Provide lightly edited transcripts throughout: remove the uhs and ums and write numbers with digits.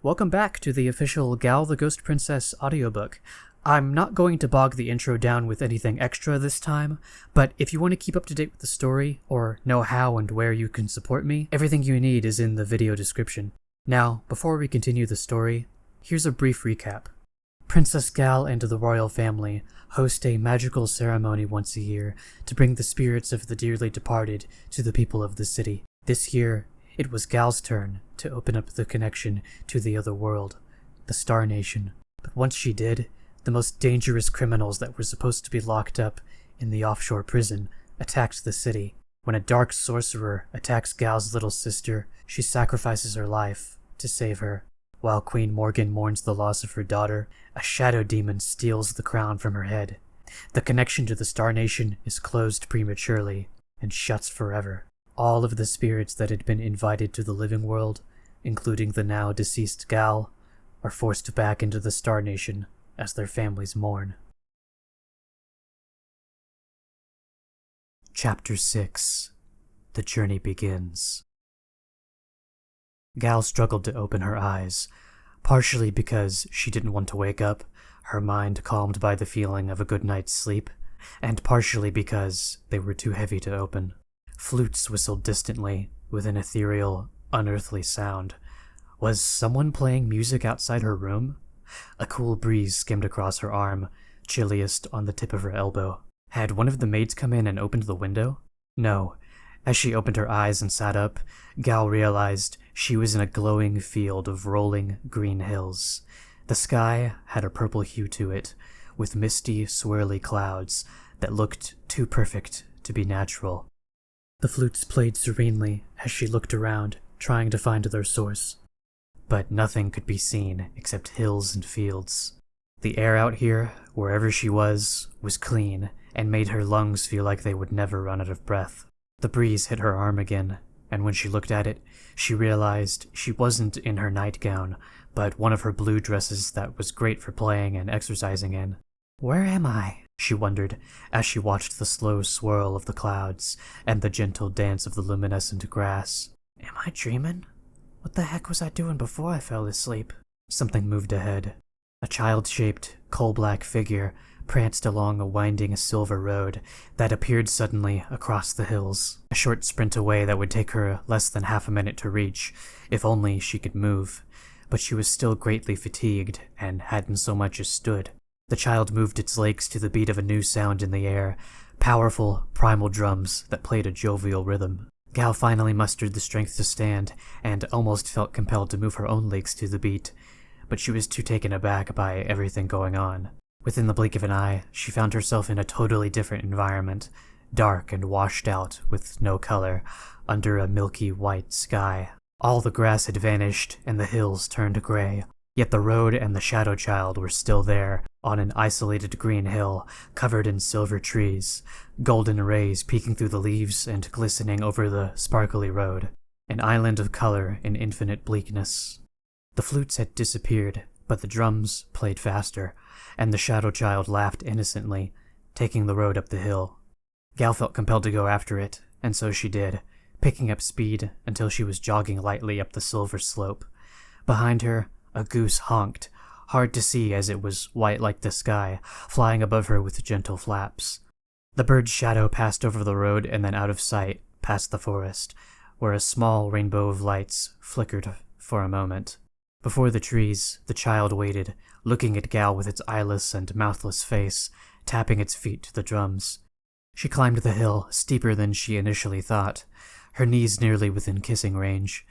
Welcome back to the official Gal the Ghost Princess audiobook. I'm not going to bog the intro down with anything extra this time, but if you want to keep up to date with the story, or know how and where you can support me, everything you need is in the video description. Now, before we continue the story, here's a brief recap. Princess Gal and the royal family host a magical ceremony once a year to bring the spirits of the dearly departed to the people of the city. This year, it was Gal's turn to open up the connection to the other world, the Star Nation. But once she did, the most dangerous criminals that were supposed to be locked up in the offshore prison attacked the city. When a dark sorcerer attacks Gal's little sister, she sacrifices her life to save her. While Queen Morgan mourns the loss of her daughter, a shadow demon steals the crown from her head. The connection to the Star Nation is closed prematurely and shuts forever. All of the spirits that had been invited to the living world, including the now deceased Gal, are forced back into the Star Nation as their families mourn. Chapter 6. The Journey Begins. Gal struggled to open her eyes, partially because she didn't want to wake up, her mind calmed by the feeling of a good night's sleep, and partially because they were too heavy to open. Flutes whistled distantly, with an ethereal, unearthly sound. Was someone playing music outside her room? A cool breeze skimmed across her arm, chilliest on the tip of her elbow. Had one of the maids come in and opened the window? No. As she opened her eyes and sat up, Gal realized she was in a glowing field of rolling green hills. The sky had a purple hue to it, with misty, swirly clouds that looked too perfect to be natural. The flutes played serenely as she looked around, trying to find their source. But nothing could be seen except hills and fields. The air out here, wherever she was clean, and made her lungs feel like they would never run out of breath. The breeze hit her arm again, and when she looked at it, she realized she wasn't in her nightgown, but one of her blue dresses that was great for playing and exercising in. Where am I? She wondered, as she watched the slow swirl of the clouds and the gentle dance of the luminescent grass. Am I dreaming? What the heck was I doing before I fell asleep? Something moved ahead. A child-shaped, coal-black figure pranced along a winding silver road that appeared suddenly across the hills, a short sprint away that would take her less than half a minute to reach, if only she could move. But she was still greatly fatigued and hadn't so much as stood. The child moved its legs to the beat of a new sound in the air, powerful, primal drums that played a jovial rhythm. Gal finally mustered the strength to stand, and almost felt compelled to move her own legs to the beat, but she was too taken aback by everything going on. Within the blink of an eye, she found herself in a totally different environment, dark and washed out with no color, under a milky white sky. All the grass had vanished, and the hills turned gray. Yet the road and the shadow child were still there, on an isolated green hill, covered in silver trees, golden rays peeking through the leaves and glistening over the sparkly road, an island of color in infinite bleakness. The flutes had disappeared, but the drums played faster, and the shadow child laughed innocently, taking the road up the hill. Gal felt compelled to go after it, and so she did, picking up speed until she was jogging lightly up the silver slope. Behind her, a goose honked, hard to see as it was white like the sky, flying above her with gentle flaps. The bird's shadow passed over the road and then out of sight, past the forest, where a small rainbow of lights flickered for a moment. Before the trees, the child waited, looking at Gal with its eyeless and mouthless face, tapping its feet to the drums. She climbed the hill, steeper than she initially thought, her knees nearly within kissing range.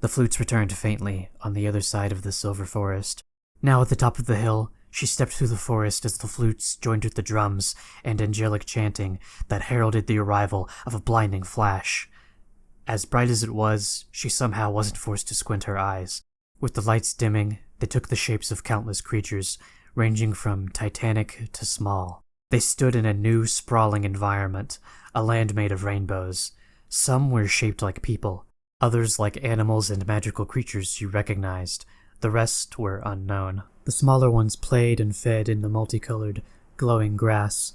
The flutes returned faintly on the other side of the silver forest. Now at the top of the hill, she stepped through the forest as the flutes joined with the drums and angelic chanting that heralded the arrival of a blinding flash. As bright as it was, she somehow wasn't forced to squint her eyes. With the lights dimming, they took the shapes of countless creatures, ranging from titanic to small. They stood in a new, sprawling environment, a land made of rainbows. Some were shaped like people, others like animals and magical creatures you recognized. The rest were unknown. The smaller ones played and fed in the multicolored, glowing grass,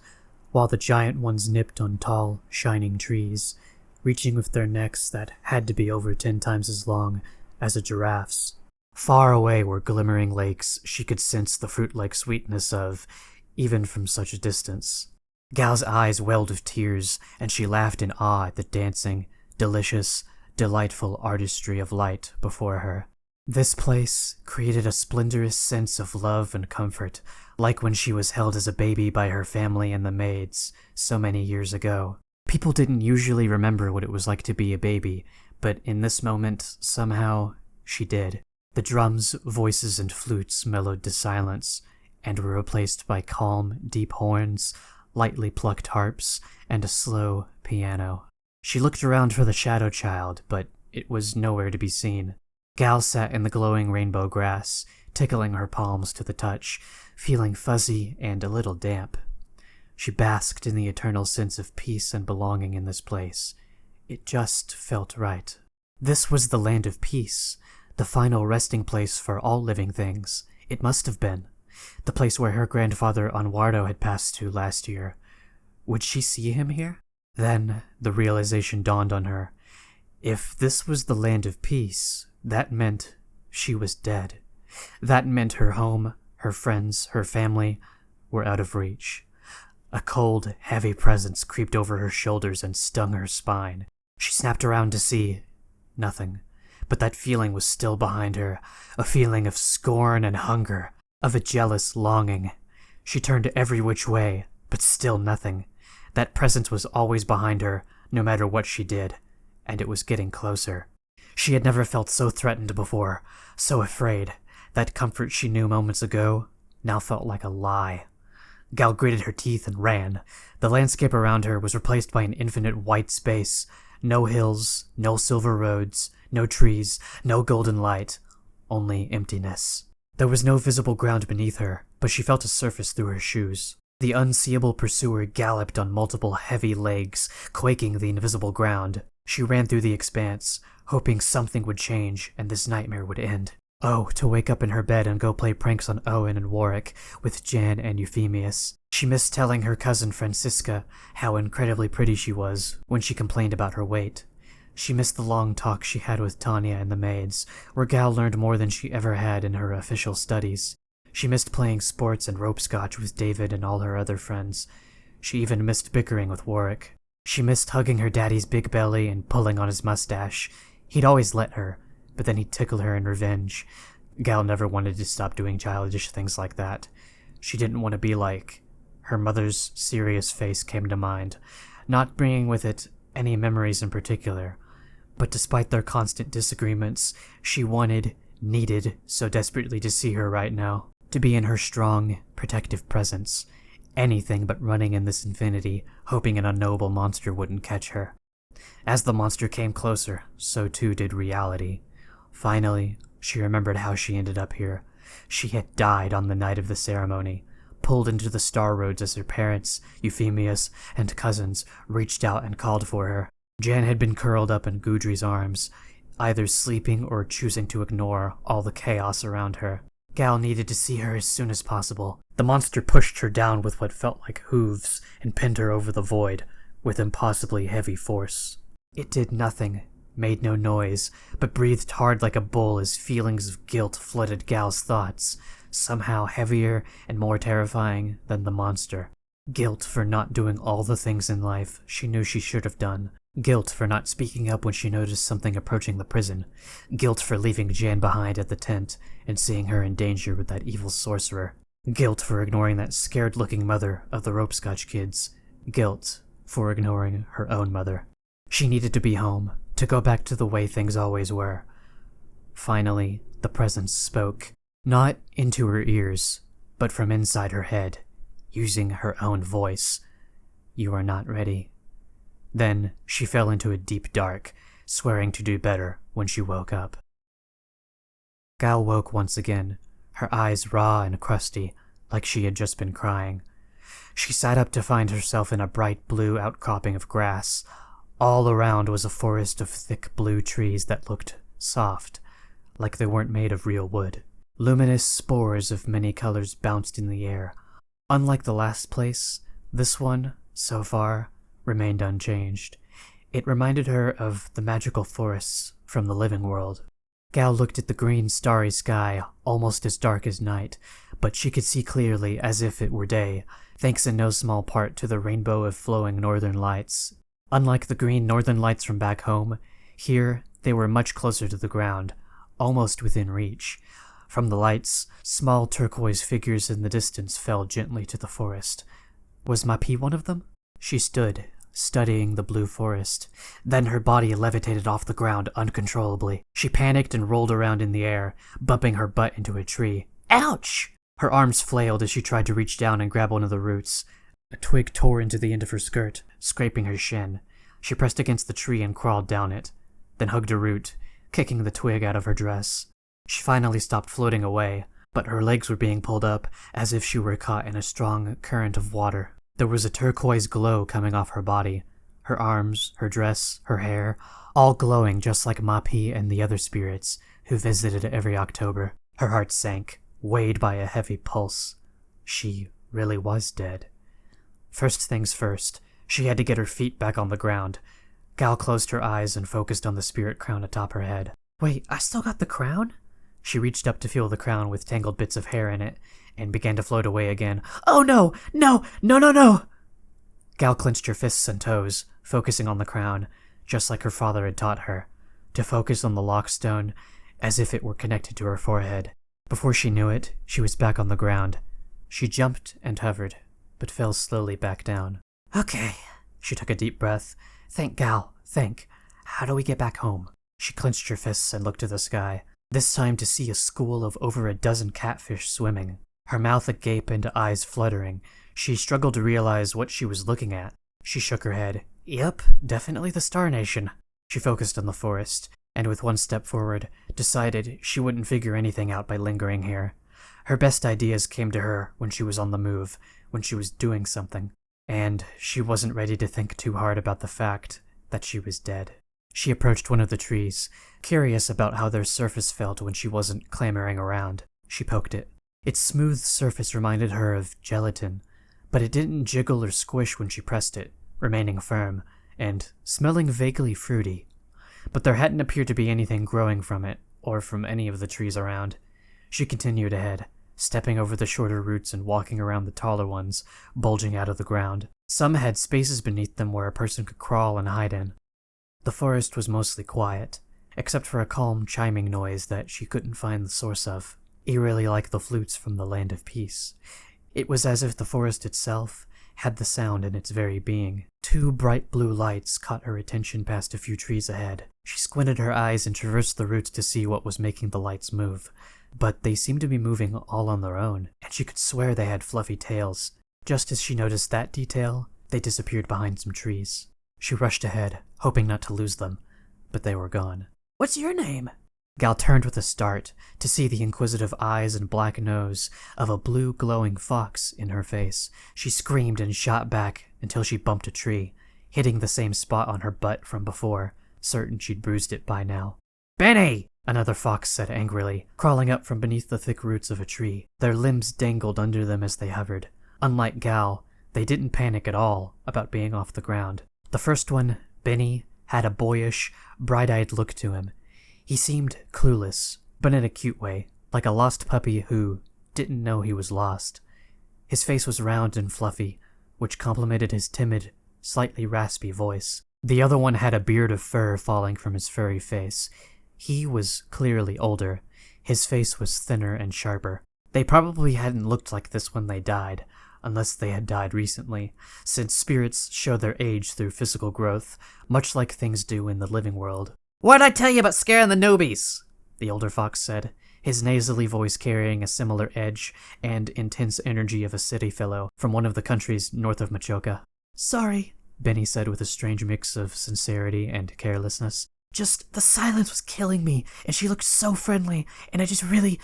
while the giant ones nipped on tall, shining trees, reaching with their necks that had to be over 10 times as long as a giraffe's. Far away were glimmering lakes she could sense the fruit-like sweetness of, even from such a distance. Gal's eyes welled with tears, and she laughed in awe at the dancing, delicious, delightful artistry of light before her. This place created a splendorous sense of love and comfort, like when she was held as a baby by her family and the maids so many years ago. People didn't usually remember what it was like to be a baby, but in this moment, somehow, she did. The drums, voices, and flutes mellowed to silence, and were replaced by calm, deep horns, lightly plucked harps, and a slow piano. She looked around for the shadow child, but it was nowhere to be seen. Gal sat in the glowing rainbow grass, tickling her palms to the touch, feeling fuzzy and a little damp. She basked in the eternal sense of peace and belonging in this place. It just felt right. This was the land of peace, the final resting place for all living things. It must have been. The place where her grandfather Onwardo had passed to last year. Would she see him here? Then the realization dawned on her. If this was the land of peace, that meant she was dead. That meant her home, her friends, her family were out of reach. A cold, heavy presence creeped over her shoulders and stung her spine. She snapped around to see nothing, but that feeling was still behind her, a feeling of scorn and hunger, of a jealous longing. She turned every which way, but still nothing. That presence was always behind her, no matter what she did, and it was getting closer. She had never felt so threatened before, so afraid. That comfort she knew moments ago now felt like a lie. Gal gritted her teeth and ran. The landscape around her was replaced by an infinite white space. No hills, no silver roads, no trees, no golden light, only emptiness. There was no visible ground beneath her, but she felt a surface through her shoes. The unseeable pursuer galloped on multiple heavy legs, quaking the invisible ground. She ran through the expanse, hoping something would change and this nightmare would end. Oh, to wake up in her bed and go play pranks on Owen and Warwick with Jan and Euphemius. She missed telling her cousin Francisca how incredibly pretty she was when she complained about her weight. She missed the long talk she had with Tanya and the maids, where Gal learned more than she ever had in her official studies. She missed playing sports and rope-scotch with David and all her other friends. She even missed bickering with Warwick. She missed hugging her daddy's big belly and pulling on his mustache. He'd always let her, but then he'd tickle her in revenge. Gal never wanted to stop doing childish things like that. She didn't want to be like... Her mother's serious face came to mind, not bringing with it any memories in particular. But despite their constant disagreements, she needed so desperately to see her right now, to be in her strong, protective presence. Anything but running in this infinity, hoping an unknowable monster wouldn't catch her. As the monster came closer, so too did reality. Finally, she remembered how she ended up here. She had died on the night of the ceremony, pulled into the Star Roads as her parents, Euphemius, and cousins reached out and called for her. Jan had been curled up in Gudri's arms, either sleeping or choosing to ignore all the chaos around her. Gal needed to see her as soon as possible. The monster pushed her down with what felt like hooves and pinned her over the void with impossibly heavy force. It did nothing, made no noise, but breathed hard like a bull as feelings of guilt flooded Gal's thoughts, somehow heavier and more terrifying than the monster. Guilt for not doing all the things in life she knew she should have done. Guilt for not speaking up when she noticed something approaching the prison. Guilt for leaving Jan behind at the tent and seeing her in danger with that evil sorcerer. Guilt for ignoring that scared-looking mother of the Ropescotch kids. Guilt for ignoring her own mother. She needed to be home, to go back to the way things always were. Finally, the presence spoke, not into her ears, but from inside her head, using her own voice. "You are not ready." Then she fell into a deep dark, swearing to do better when she woke up. Gal woke once again, her eyes raw and crusty, like she had just been crying. She sat up to find herself in a bright blue outcropping of grass. All around was a forest of thick blue trees that looked soft, like they weren't made of real wood. Luminous spores of many colors bounced in the air. Unlike the last place, this one, so far, remained unchanged. It reminded her of the magical forests from the living world. Gal looked at the green, starry sky, almost as dark as night, but she could see clearly as if it were day, thanks in no small part to the rainbow of flowing northern lights. Unlike the green northern lights from back home, here they were much closer to the ground, almost within reach. From the lights, small turquoise figures in the distance fell gently to the forest. Was Mapi one of them? She stood, studying the blue forest. Then her body levitated off the ground uncontrollably. She panicked and rolled around in the air, bumping her butt into a tree. Ouch! Her arms flailed as she tried to reach down and grab one of the roots. A twig tore into the end of her skirt, scraping her shin. She pressed against the tree and crawled down it, then hugged a root, kicking the twig out of her dress. She finally stopped floating away, but her legs were being pulled up as if she were caught in a strong current of water. There was a turquoise glow coming off her body, her arms, her dress, her hair, all glowing just like Mapi and the other spirits who visited every October. Her heart sank, weighed by a heavy pulse. She really was dead. First things first, she had to get her feet back on the ground. Gal closed her eyes and focused on the spirit crown atop her head. Wait, I still got the crown? She reached up to feel the crown with tangled bits of hair in it, and began to float away again. Oh no! No! No, no, no! Gal clenched her fists and toes, focusing on the crown, just like her father had taught her, to focus on the lockstone as if it were connected to her forehead. Before she knew it, she was back on the ground. She jumped and hovered, but fell slowly back down. Okay. She took a deep breath. Think, Gal, think. How do we get back home? She clenched her fists and looked to the sky, this time to see a school of over a dozen catfish swimming. Her mouth agape and eyes fluttering, she struggled to realize what she was looking at. She shook her head. Yep, definitely the Star Nation. She focused on the forest, and with one step forward, decided she wouldn't figure anything out by lingering here. Her best ideas came to her when she was on the move, when she was doing something, and she wasn't ready to think too hard about the fact that she was dead. She approached one of the trees, curious about how their surface felt when she wasn't clamoring around. She poked it. Its smooth surface reminded her of gelatin, but it didn't jiggle or squish when she pressed it, remaining firm, and smelling vaguely fruity. But there hadn't appeared to be anything growing from it, or from any of the trees around. She continued ahead, stepping over the shorter roots and walking around the taller ones, bulging out of the ground. Some had spaces beneath them where a person could crawl and hide in. The forest was mostly quiet, except for a calm chiming noise that she couldn't find the source of, eerily like the flutes from the Land of Peace. It was as if the forest itself had the sound in its very being. Two bright blue lights caught her attention past a few trees ahead. She squinted her eyes and traversed the roots to see what was making the lights move, but they seemed to be moving all on their own, and she could swear they had fluffy tails. Just as she noticed that detail, they disappeared behind some trees. She rushed ahead, hoping not to lose them, but they were gone. What's your name? Gal turned with a start to see the inquisitive eyes and black nose of a blue glowing fox in her face. She screamed and shot back until she bumped a tree, hitting the same spot on her butt from before, certain she'd bruised it by now. Benny! Another fox said angrily, crawling up from beneath the thick roots of a tree. Their limbs dangled under them as they hovered. Unlike Gal, they didn't panic at all about being off the ground. The first one, Benny, had a boyish, bright-eyed look to him. He seemed clueless, but in a cute way, like a lost puppy who didn't know he was lost. His face was round and fluffy, which complemented his timid, slightly raspy voice. The other one had a beard of fur falling from his furry face. He was clearly older. His face was thinner and sharper. They probably hadn't looked like this when they died, unless they had died recently, since spirits show their age through physical growth, much like things do in the living world. What'd I tell you about scaring the newbies? The older fox said, his nasally voice carrying a similar edge and intense energy of a city fellow from one of the countries north of Machoka. Sorry, Benny said with a strange mix of sincerity and carelessness. Just the silence was killing me, and she looked so friendly, and I just really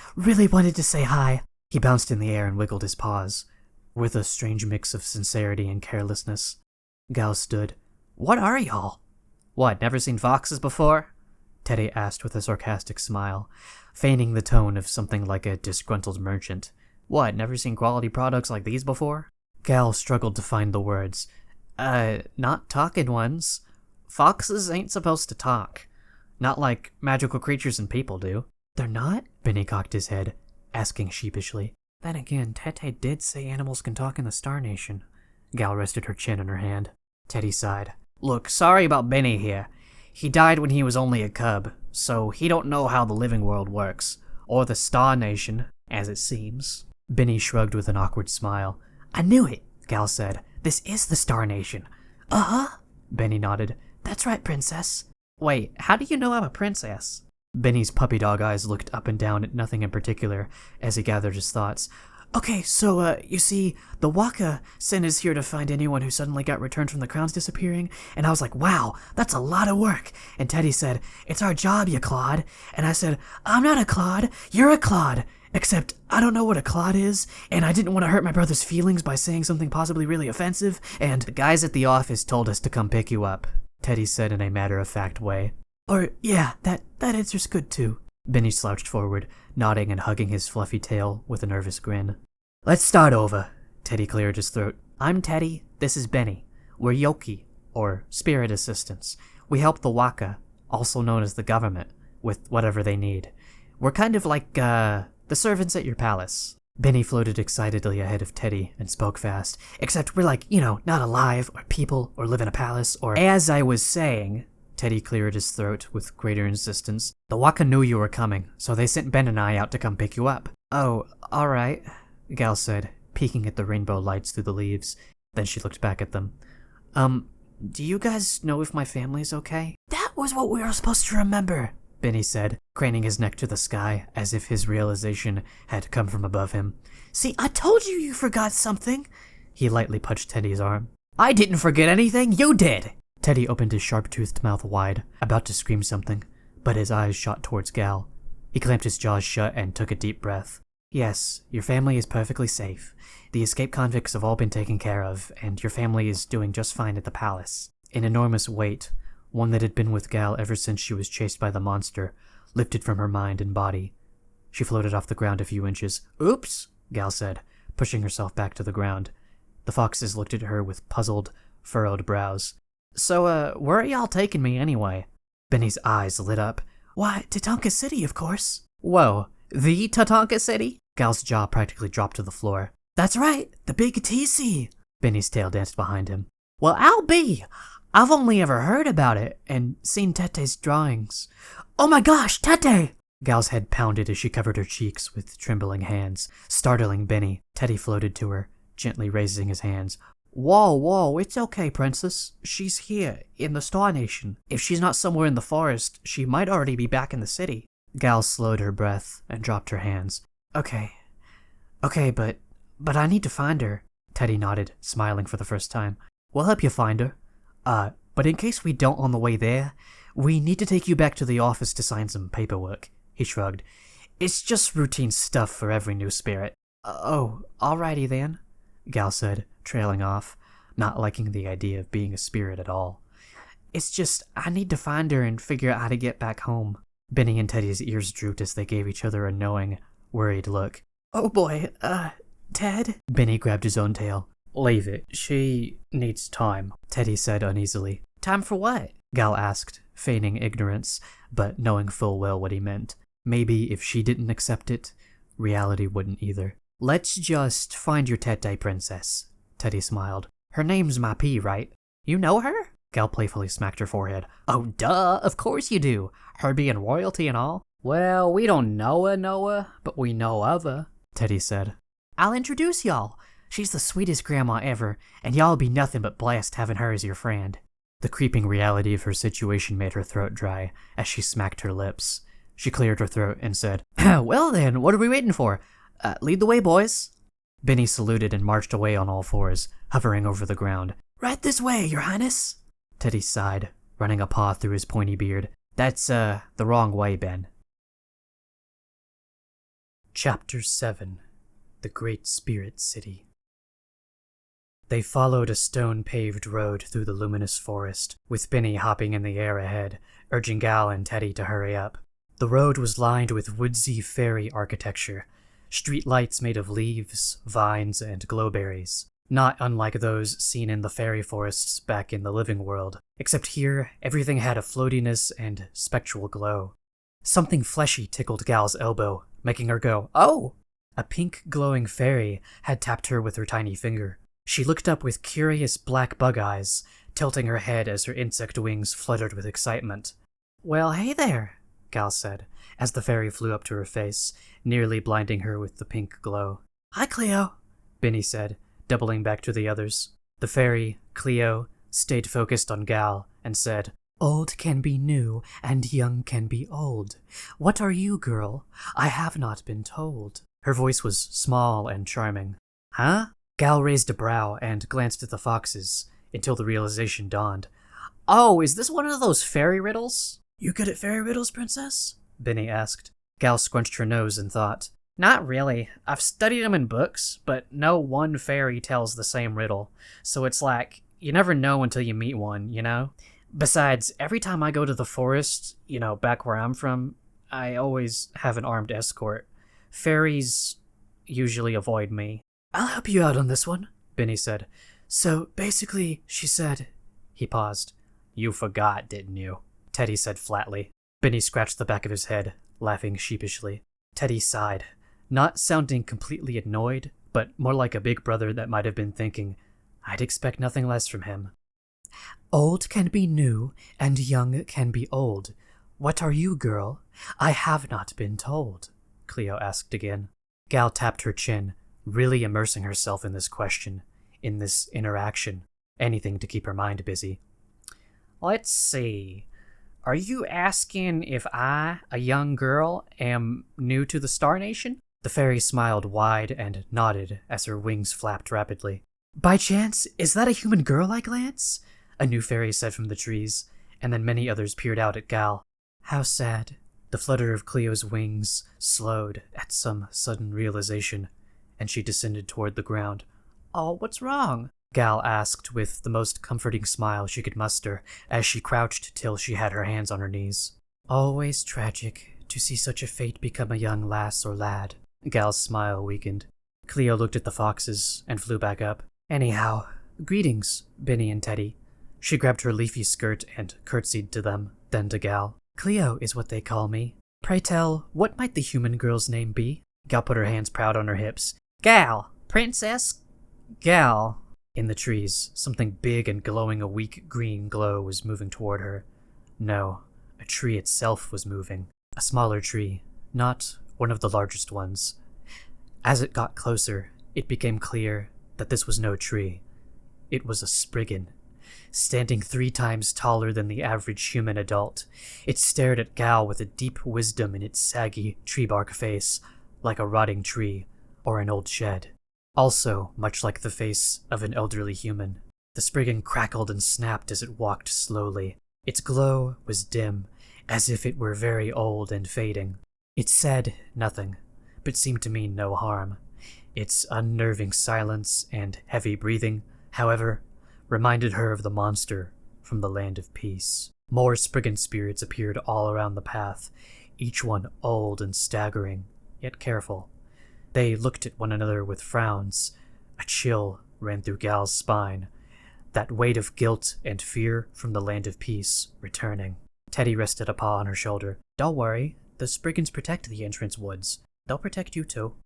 wanted to say hi. He bounced in the air and wiggled his paws, with a strange mix of sincerity and carelessness. Gal stood. What are y'all? What, never seen foxes before? Teddy asked with a sarcastic smile, feigning the tone of something like a disgruntled merchant. What, never seen quality products like these before? Gal struggled to find the words. Not talking ones. Foxes ain't supposed to talk. Not like magical creatures and people do. They're not? Benny cocked his head, asking sheepishly. Then again, Tete did say animals can talk in the Star Nation. Gal rested her chin in her hand. Teddy sighed. Look, sorry about Benny here. He died when he was only a cub, so he don't know how the living world works. Or the Star Nation, as it seems. Benny shrugged with an awkward smile. I knew it, Gal said. This is the Star Nation. Uh-huh. Benny nodded. That's right, princess. Wait, how do you know I'm a princess? Benny's puppy dog eyes looked up and down at nothing in particular as he gathered his thoughts. Okay, so, you see, the Waka sent us here to find anyone who suddenly got returned from the crowns disappearing, and I was like, wow, that's a lot of work. And Teddy said, it's our job, you clod. And I said, I'm not a clod, you're a clod. Except, I don't know what a clod is, and I didn't want to hurt my brother's feelings by saying something possibly really offensive, and the guys at the office told us to come pick you up, Teddy said in a matter-of-fact way. Or, yeah, that answer's good too. Benny slouched forward, nodding and hugging his fluffy tail with a nervous grin. Let's start over. Teddy cleared his throat. I'm Teddy, this is Benny. We're Yoki, or spirit assistants. We help the Waka, also known as the government, with whatever they need. We're kind of like, the servants at your palace. Benny floated excitedly ahead of Teddy and spoke fast. Except we're like, not alive, or people, or live in a palace, or... As I was saying... Teddy cleared his throat with greater insistence. The Waka knew you were coming, so they sent Ben and I out to come pick you up. Oh, alright, Gal said, peeking at the rainbow lights through the leaves. Then she looked back at them. Do you guys know if my family's okay? That was what we were supposed to remember, Benny said, craning his neck to the sky as if his realization had come from above him. See, I told you forgot something. He lightly punched Teddy's arm. I didn't forget anything, you did! Teddy opened his sharp-toothed mouth wide, about to scream something, but his eyes shot towards Gal. He clamped his jaws shut and took a deep breath. Yes, your family is perfectly safe. The escaped convicts have all been taken care of, and your family is doing just fine at the palace. An enormous weight, one that had been with Gal ever since she was chased by the monster, lifted from her mind and body. She floated off the ground a few inches. Oops, Gal said, pushing herself back to the ground. The foxes looked at her with puzzled, furrowed brows. So, where are y'all taking me anyway? Benny's eyes lit up. Why, Tatanka City, of course. Whoa, the Tatanka City? Gal's jaw practically dropped to the floor. That's right, the big TC. Benny's tail danced behind him. Well, I'll be. I've only ever heard about it and seen Tete's drawings. Oh my gosh, Tete! Gal's head pounded as she covered her cheeks with trembling hands, startling Benny. Teddy floated to her, gently raising his hands. Whoa, it's okay, princess. She's here, in the Star Nation. If she's not somewhere in the forest, she might already be back in the city. Gal slowed her breath and dropped her hands. Okay, but I need to find her. Teddy nodded, smiling for the first time. We'll help you find her. But in case we don't on the way there, we need to take you back to the office to sign some paperwork. He shrugged. It's just routine stuff for every new spirit. Oh, alrighty then, Gal said, trailing off, not liking the idea of being a spirit at all. It's just, I need to find her and figure out how to get back home. Benny and Teddy's ears drooped as they gave each other a knowing, worried look. Oh boy, Ted? Benny grabbed his own tail. Leave it. She needs time, Teddy said uneasily. Time for what? Gal asked, feigning ignorance, but knowing full well what he meant. Maybe if she didn't accept it, reality wouldn't either. Let's just find your Tete princess, Teddy smiled. Her name's Ma P, right? You know her? Gal playfully smacked her forehead. Oh, duh, of course you do. Her being royalty and all. Well, we don't know her, but we know of her, Teddy said. I'll introduce y'all. She's the sweetest grandma ever, and y'all'll be nothing but blessed having her as your friend. The creeping reality of her situation made her throat dry as she smacked her lips. She cleared her throat and said, Well then, what are we waiting for? Lead the way, boys. Benny saluted and marched away on all fours, hovering over the ground. Right this way, your highness. Teddy sighed, running a paw through his pointy beard. That's, the wrong way, Ben. Chapter 7. The Great Spirit City. They followed a stone-paved road through the luminous forest, with Benny hopping in the air ahead, urging Gal and Teddy to hurry up. The road was lined with woodsy fairy architecture, street lights made of leaves, vines, and glowberries. not unlike those seen in the fairy forests back in the living world, except here everything had a floatiness and spectral glow. Something fleshy tickled Gal's elbow, making her go, "Oh!" A pink glowing fairy had tapped her with her tiny finger. She looked up with curious black bug eyes, tilting her head as her insect wings fluttered with excitement. "Well, hey there," Gal said, as the fairy flew up to her face, nearly blinding her with the pink glow. "Hi, Cleo," Benny said, doubling back to the others. The fairy, Cleo, stayed focused on Gal and said, "Old can be new, and young can be old. What are you, girl? I have not been told." Her voice was small and charming. "Huh?" Gal raised a brow and glanced at the foxes, until the realization dawned. "Oh, is this one of those fairy riddles?" "You good at fairy riddles, princess?" Benny asked. Gal scrunched her nose and thought, "Not really. I've studied them in books, but no one fairy tells the same riddle. So it's like, you never know until you meet one, you know? Besides, every time I go to the forest, back where I'm from, I always have an armed escort. Fairies usually avoid me." "I'll help you out on this one," Benny said. "So, basically, she said..." He paused. "You forgot, didn't you?" Teddy said flatly. Benny scratched the back of his head, laughing sheepishly. Teddy sighed, not sounding completely annoyed, but more like a big brother that might have been thinking, "I'd expect nothing less from him." "Old can be new, and young can be old. What are you, girl? I have not been told," Cleo asked again. Gal tapped her chin, really immersing herself in this question, in this interaction, anything to keep her mind busy. "Let's see. Are you asking if I, a young girl, am new to the Star Nation?" The fairy smiled wide and nodded as her wings flapped rapidly. "By chance, is that a human girl I glance?" a new fairy said from the trees, and then many others peered out at Gal. How sad. The flutter of Cleo's wings slowed at some sudden realization, and she descended toward the ground. "Oh, what's wrong?" Gal asked with the most comforting smile she could muster as she crouched till she had her hands on her knees. "Always tragic to see such a fate become a young lass or lad." Gal's smile weakened. Cleo looked at the foxes and flew back up. "Anyhow, greetings, Benny and Teddy." She grabbed her leafy skirt and curtsied to them, then to Gal. "Cleo is what they call me. Pray tell, what might the human girl's name be?" Gal put her hands proud on her hips. "Gal! Princess Gal!" In the trees, something big and glowing a weak green glow was moving toward her. No, a tree itself was moving. A smaller tree, not one of the largest ones. As it got closer, it became clear that this was no tree. It was a spriggan, standing 3 times taller than the average human adult. It stared at Gal with a deep wisdom in its saggy, tree-bark face, like a rotting tree or an old shed. Also, much like the face of an elderly human. The spriggan crackled and snapped as it walked slowly. Its glow was dim, as if it were very old and fading. It said nothing, but seemed to mean no harm. Its unnerving silence and heavy breathing, however, reminded her of the monster from the Land of Peace. More spriggan spirits appeared all around the path, each one old and staggering, yet careful. They looked at one another with frowns. A chill ran through Gal's spine, that weight of guilt and fear from the Land of Peace returning. Teddy rested a paw on her shoulder. "Don't worry, the Spriggans protect the entrance woods. They'll protect you too."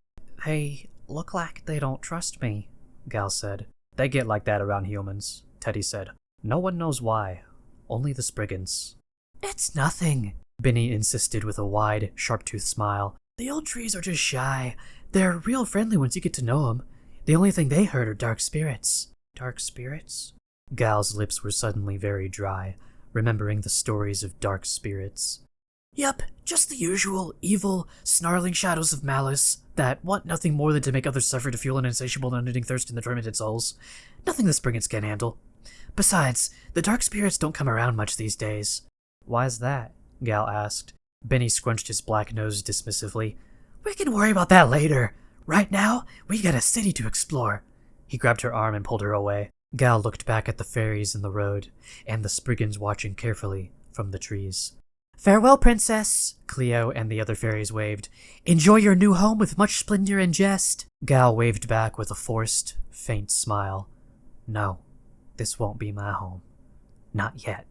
"They look like they don't trust me," Gal said. "They get like that around humans," Teddy said. "No one knows why. Only the Spriggans." "It's nothing," Benny insisted with a wide, sharp-toothed smile. "The old trees are just shy. They're real friendly once you get to know them. The only thing they hurt are dark spirits." "Dark spirits?" Gal's lips were suddenly very dry, remembering the stories of dark spirits. "Yep, just the usual, evil, snarling shadows of malice that want nothing more than to make others suffer to fuel an insatiable and unending thirst in their tormented souls. Nothing the Spriggans can't handle. Besides, the dark spirits don't come around much these days." "Why's that?" Gal asked. Benny scrunched his black nose dismissively. "We can worry about that later. Right now, we got a city to explore." He grabbed her arm and pulled her away. Gal looked back at the fairies in the road, and the Spriggans watching carefully from the trees. "Farewell, princess," Cleo and the other fairies waved. "Enjoy your new home with much splendor and jest." Gal waved back with a forced, faint smile. No, this won't be my home. Not yet.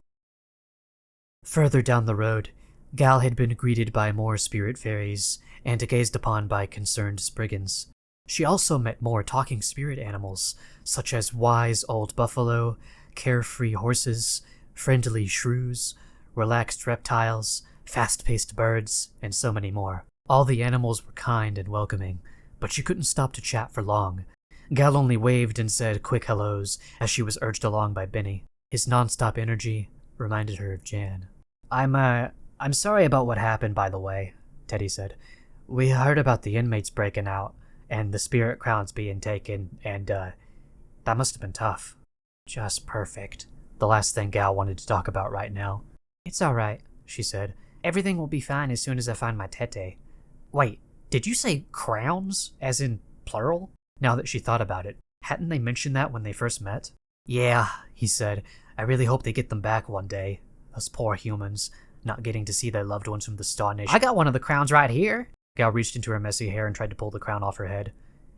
Further down the road, Gal had been greeted by more spirit fairies and gazed upon by concerned Spriggans. She also met more talking spirit animals, such as wise old buffalo, carefree horses, friendly shrews, relaxed reptiles, fast-paced birds, and so many more. All the animals were kind and welcoming, but she couldn't stop to chat for long. Gal only waved and said quick hellos as she was urged along by Benny. His non-stop energy reminded her of Jan. I'm sorry about what happened, by the way, Teddy said. We heard about the inmates breaking out, and the spirit crowns being taken, and, that must have been tough. Just perfect. The last thing Gal wanted to talk about right now. It's alright, she said. Everything will be fine as soon as I find my tete. Wait, did you say crowns? As in plural? Now that she thought about it, hadn't they mentioned that when they first met? Yeah, he said. I really hope they get them back one day. Those poor humans, not getting to see their loved ones from the Star Nation. I got one of the crowns right here. Gal reached into her messy hair and tried to pull the crown off her head.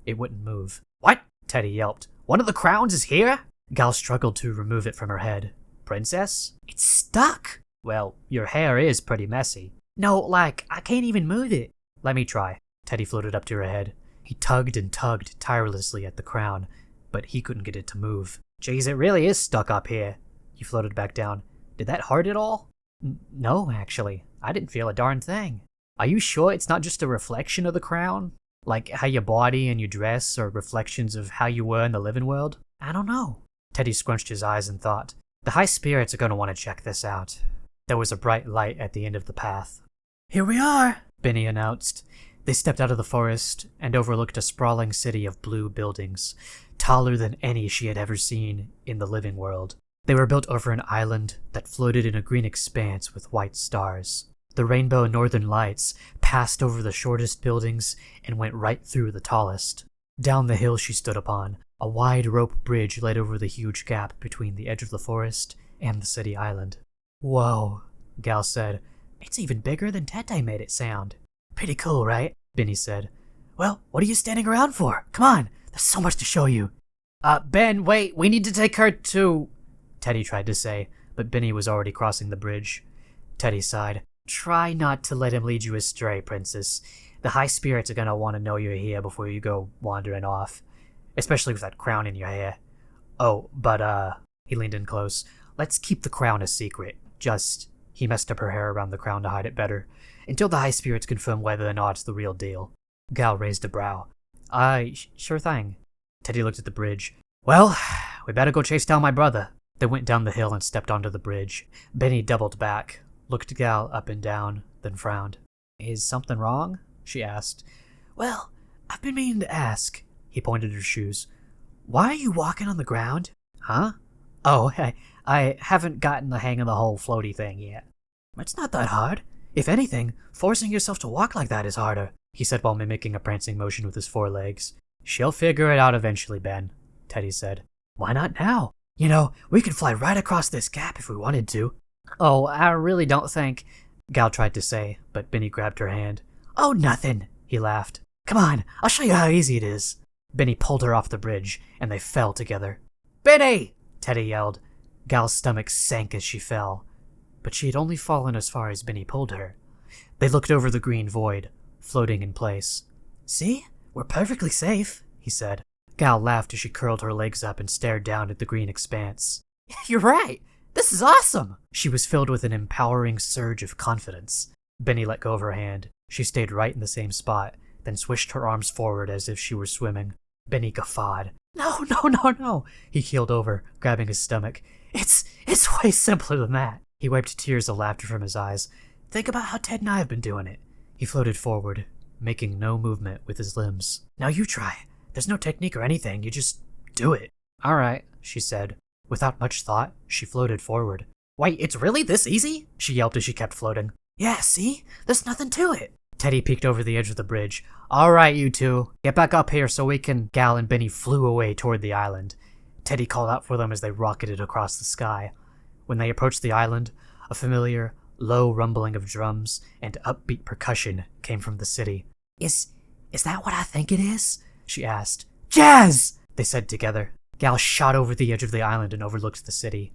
It wouldn't move. What? Teddy yelped. One of the crowns is here? Gal struggled to remove it from her head. Princess? It's stuck. Well, your hair is pretty messy. No, like, I can't even move it. Let me try. Teddy floated up to her head. He tugged and tugged tirelessly at the crown, but he couldn't get it to move. Jeez, it really is stuck up here. He floated back down. Did that hurt at all? No, actually. I didn't feel a darn thing. Are you sure it's not just a reflection of the crown? Like how your body and your dress are reflections of how you were in the living world? I don't know. Teddy scrunched his eyes and thought. The high spirits are going to want to check this out. There was a bright light at the end of the path. Here we are, Benny announced. They stepped out of the forest and overlooked a sprawling city of blue buildings, taller than any she had ever seen in the living world. They were built over an island that floated in a green expanse with white stars. The rainbow northern lights passed over the shortest buildings and went right through the tallest. Down the hill she stood upon, a wide rope bridge led over the huge gap between the edge of the forest and the city island. Whoa, Gal said. It's even bigger than Tete made it sound. Pretty cool, right? Benny said. Well, what are you standing around for? Come on, there's so much to show you. Ben, wait, we need to take her to... Teddy tried to say, but Benny was already crossing the bridge. Teddy sighed. Try not to let him lead you astray, Princess. The high spirits are gonna want to know you're here before you go wandering off. Especially with that crown in your hair. Oh, but, he leaned in close. Let's keep the crown a secret. Just, he messed up her hair around the crown to hide it better. Until the high spirits confirm whether or not it's the real deal. Gal raised a brow. Sure thing. Teddy looked at the bridge. Well, we better go chase down my brother. They went down the hill and stepped onto the bridge. Benny doubled back, looked Gal up and down, then frowned. Is something wrong? She asked. Well, I've been meaning to ask. He pointed at her shoes. Why are you walking on the ground? Huh? Oh, I haven't gotten the hang of the whole floaty thing yet. It's not that hard. If anything, forcing yourself to walk like that is harder, he said while mimicking a prancing motion with his forelegs. She'll figure it out eventually, Ben, Teddy said. Why not now? You know, we could fly right across this gap if we wanted to. Oh, I really don't think... Gal tried to say, but Benny grabbed her hand. Oh, nothing, he laughed. Come on, I'll show you how easy it is. Benny pulled her off the bridge, and they fell together. Benny! Teddy yelled. Gal's stomach sank as she fell. But she had only fallen as far as Benny pulled her. They looked over the green void, floating in place. See? We're perfectly safe, he said. Gal laughed as she curled her legs up and stared down at the green expanse. You're right! This is awesome! She was filled with an empowering surge of confidence. Benny let go of her hand. She stayed right in the same spot, then swished her arms forward as if she were swimming. Benny guffawed. No! He keeled over, grabbing his stomach. It's way simpler than that. He wiped tears of laughter from his eyes. Think about how Ted and I have been doing it. He floated forward, making no movement with his limbs. Now you try. There's no technique or anything, you just do it. Alright, she said. Without much thought, she floated forward. Wait, it's really this easy? She yelped as she kept floating. Yeah, see? There's nothing to it. Teddy peeked over the edge of the bridge. Alright, you two. Get back up here so we can... Gal and Benny flew away toward the island. Teddy called out for them as they rocketed across the sky. When they approached the island, a familiar, low rumbling of drums and upbeat percussion came from the city. Is that what I think it is? she asked. Jazz! They said together. Gal shot over the edge of the island and overlooked the city.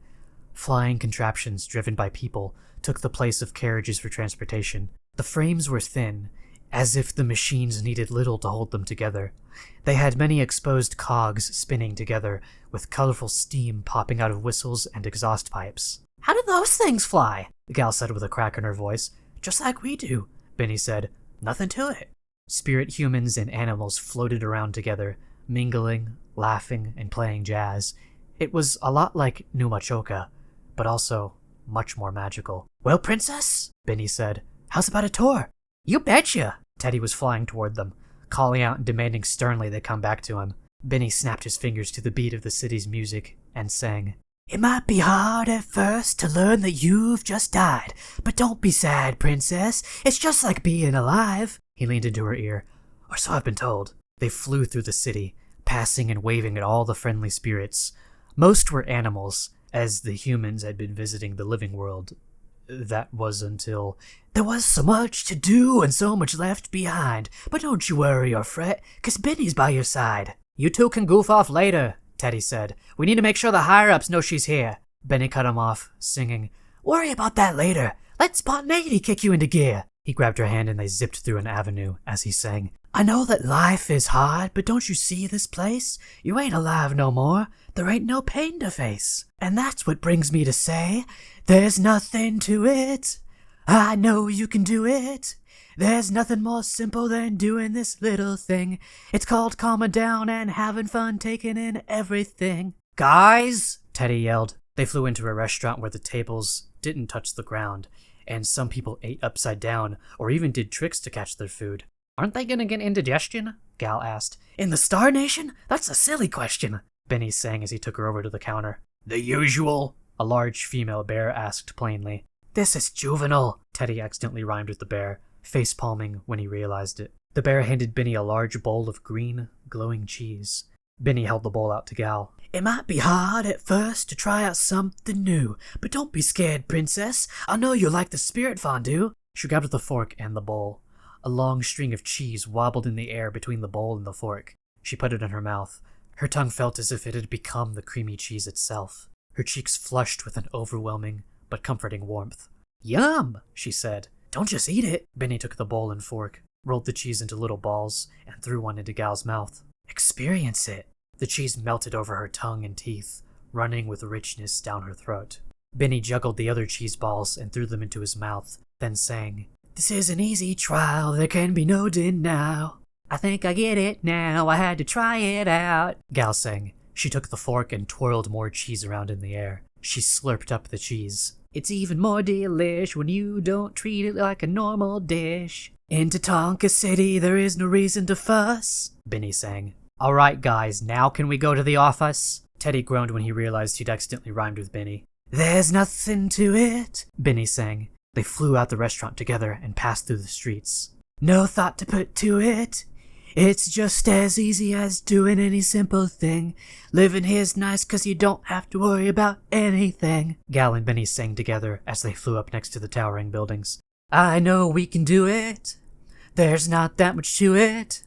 Flying contraptions driven by people took the place of carriages for transportation. The frames were thin, as if the machines needed little to hold them together. They had many exposed cogs spinning together, with colorful steam popping out of whistles and exhaust pipes. How do those things fly? The gal said with a crack in her voice. Just like we do, Benny said. Nothing to it. Spirit humans and animals floated around together, mingling, laughing, and playing jazz. It was a lot like Numachoka, but also much more magical. Well, princess, Benny said, how's about a tour? You betcha. Teddy was flying toward them, calling out and demanding sternly they come back to him. Benny snapped his fingers to the beat of the city's music and sang, It might be hard at first to learn that you've just died, but don't be sad, princess. It's just like being alive. He leaned into her ear. Or so I've been told. They flew through the city, passing and waving at all the friendly spirits. Most were animals, as the humans had been visiting the living world. That was until... There was so much to do and so much left behind, but don't you worry or fret, 'cause Benny's by your side. You two can goof off later, Teddy said. We need to make sure the higher-ups know she's here. Benny cut him off, singing, Worry about that later. Let spontaneity kick you into gear. He grabbed her hand and they zipped through an avenue as he sang, I know that life is hard, but don't you see this place? You ain't alive no more. There ain't no pain to face. And that's what brings me to say, there's nothing to it. I know you can do it. There's nothing more simple than doing this little thing. It's called calming down and having fun taking in everything. Guys, Teddy yelled. They flew into a restaurant where the tables didn't touch the ground, and some people ate upside down or even did tricks to catch their food. Aren't they gonna get indigestion? Gal asked. In the Star Nation? That's a silly question, Benny sang as he took her over to the counter. The usual? A large female bear asked plainly. This is juvenile, Teddy accidentally rhymed with the bear, face-palming when he realized it. The bear handed Benny a large bowl of green, glowing cheese. Benny held the bowl out to Gal. It might be hard at first to try out something new, but don't be scared, princess. I know you'll like the spirit fondue. She grabbed the fork and the bowl. A long string of cheese wobbled in the air between the bowl and the fork. She put it in her mouth. Her tongue felt as if it had become the creamy cheese itself. Her cheeks flushed with an overwhelming but comforting warmth. Yum, she said. Don't just eat it. Benny took the bowl and fork, rolled the cheese into little balls, and threw one into Gal's mouth. Experience it. The cheese melted over her tongue and teeth, running with richness down her throat. Benny juggled the other cheese balls and threw them into his mouth, then sang, This is an easy trial, there can be no denial. I think I get it now, I had to try it out. Gal sang. She took the fork and twirled more cheese around in the air. She slurped up the cheese. It's even more delish when you don't treat it like a normal dish. In Tatanka City, there is no reason to fuss, Benny sang. All right, guys, now can we go to the office? Teddy groaned when he realized he'd accidentally rhymed with Benny. There's nothing to it, Benny sang. They flew out the restaurant together and passed through the streets. No thought to put to it. It's just as easy as doing any simple thing. Living here's nice 'cause you don't have to worry about anything. Gal and Benny sang together as they flew up next to the towering buildings. I know we can do it. There's not that much to it.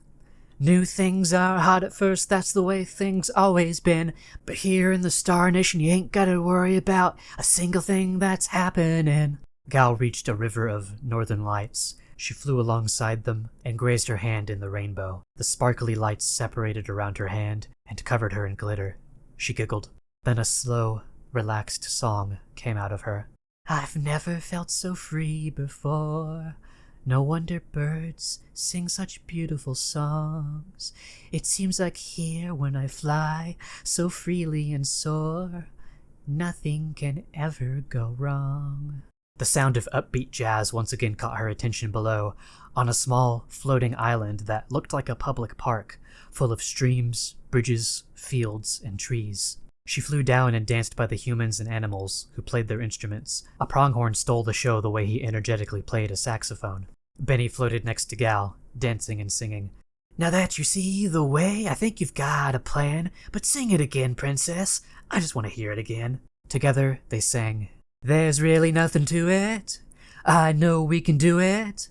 New things are hard at first, that's the way things always been. But here in the Star Nation, you ain't gotta worry about a single thing that's happening. Gal reached a river of northern lights. She flew alongside them and grazed her hand in the rainbow. The sparkly lights separated around her hand and covered her in glitter. She giggled. Then a slow, relaxed song came out of her. I've never felt so free before. No wonder birds sing such beautiful songs. It seems like here when I fly so freely and soar, nothing can ever go wrong. The sound of upbeat jazz once again caught her attention below, on a small, floating island that looked like a public park, full of streams, bridges, fields, and trees. She flew down and danced by the humans and animals who played their instruments. A pronghorn stole the show the way he energetically played a saxophone. Benny floated next to Gal, dancing and singing. Now that you see the way, I think you've got a plan, but sing it again, princess. I just want to hear it again. Together, they sang, There's really nothing to it. I know we can do it.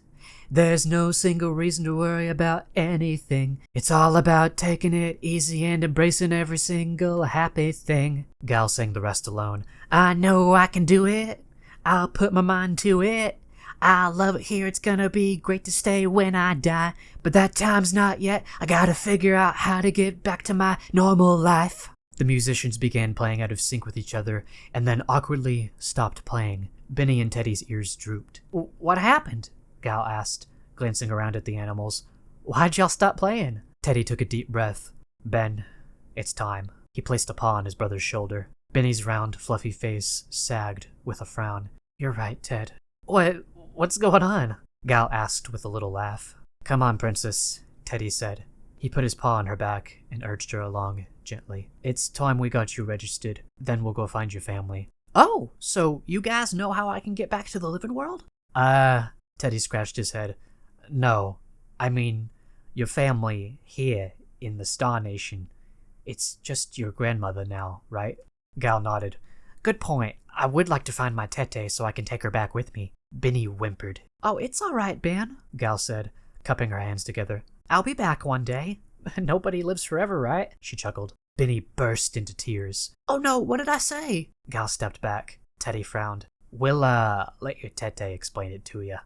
There's no single reason to worry about anything. It's all about taking it easy and embracing every single happy thing. Gal sang the rest alone. I know I can do it. I'll put my mind to it. I love it here, it's gonna be great to stay when I die. But that time's not yet. I gotta figure out how to get back to my normal life. The musicians began playing out of sync with each other, and then awkwardly stopped playing. Benny and Teddy's ears drooped. What happened? Gal asked, glancing around at the animals. Why'd y'all stop playing? Teddy took a deep breath. Ben, it's time. He placed a paw on his brother's shoulder. Benny's round, fluffy face sagged with a frown. You're right, Ted. What's going on? Gal asked with a little laugh. Come on, princess, Teddy said. He put his paw on her back and urged her along gently. It's time we got you registered. Then we'll go find your family. Oh, so you guys know how I can get back to the living world? Teddy scratched his head. No, I mean, your family here in the Star Nation. It's just your grandmother now, right? Gal nodded. Good point. I would like to find my Tete so I can take her back with me. Benny whimpered. Oh, it's all right, Ben, Gal said, cupping her hands together. I'll be back one day. Nobody lives forever, right? She chuckled. Benny burst into tears. Oh no, what did I say? Gal stepped back. Teddy frowned. We'll, let your Tete explain it to ya.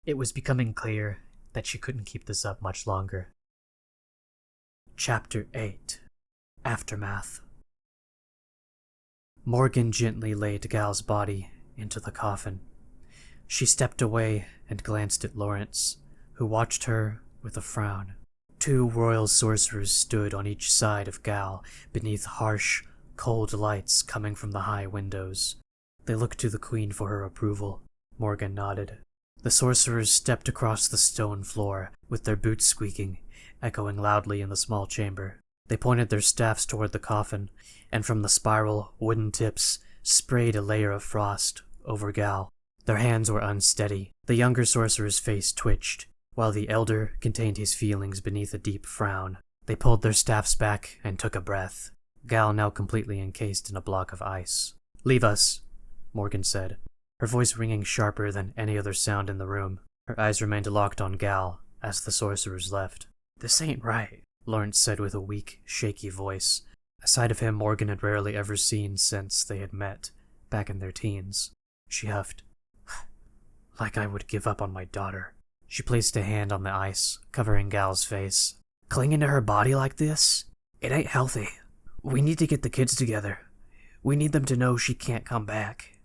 It was becoming clear that she couldn't keep this up much longer. Chapter 8. Aftermath. Morgan gently laid Gal's body into the coffin. She stepped away and glanced at Lawrence, who watched her with a frown. Two royal sorcerers stood on each side of Gal beneath harsh, cold lights coming from the high windows. They looked to the queen for her approval. Morgan nodded. The sorcerers stepped across the stone floor, with their boots squeaking, echoing loudly in the small chamber. They pointed their staffs toward the coffin, and from the spiral wooden tips sprayed a layer of frost over Gal. Their hands were unsteady. The younger sorcerer's face twitched, while the elder contained his feelings beneath a deep frown. They pulled their staffs back and took a breath. Gal now completely encased in a block of ice. Leave us, Morgan said, her voice ringing sharper than any other sound in the room. Her eyes remained locked on Gal as the sorcerers left. This ain't right, Lawrence said with a weak, shaky voice, a side of him Morgan had rarely ever seen since they had met, back in their teens. She huffed. Like I would give up on my daughter. She placed a hand on the ice, covering Gal's face. Clinging to her body like this? It ain't healthy. We need to get the kids together. We need them to know she can't come back.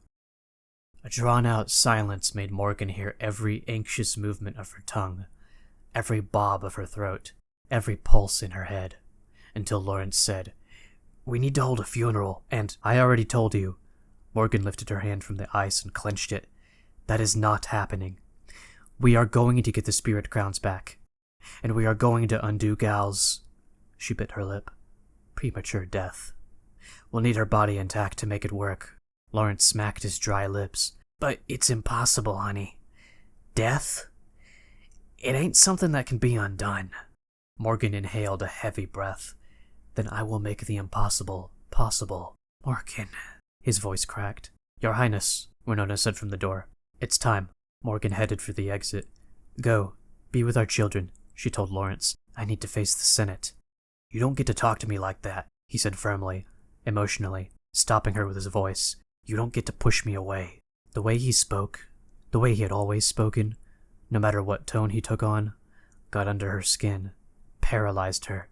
A drawn-out silence made Morgan hear every anxious movement of her tongue, every bob of her throat, every pulse in her head, until Lawrence said, We need to hold a funeral, and I already told you. Morgan lifted her hand from the ice and clenched it. That is not happening. We are going to get the spirit crowns back, and we are going to undo Gal's, she bit her lip, premature death. We'll need her body intact to make it work. Lawrence smacked his dry lips. But it's impossible, honey. Death? It ain't something that can be undone. Morgan inhaled a heavy breath. Then I will make the impossible possible. Morgan. His voice cracked. Your Highness, Winona said from the door. It's time. Morgan headed for the exit. Go. Be with our children, she told Lawrence. I need to face the Senate. You don't get to talk to me like that, he said firmly, emotionally, stopping her with his voice. You don't get to push me away. The way he spoke, the way he had always spoken, no matter what tone he took on, got under her skin, paralyzed her.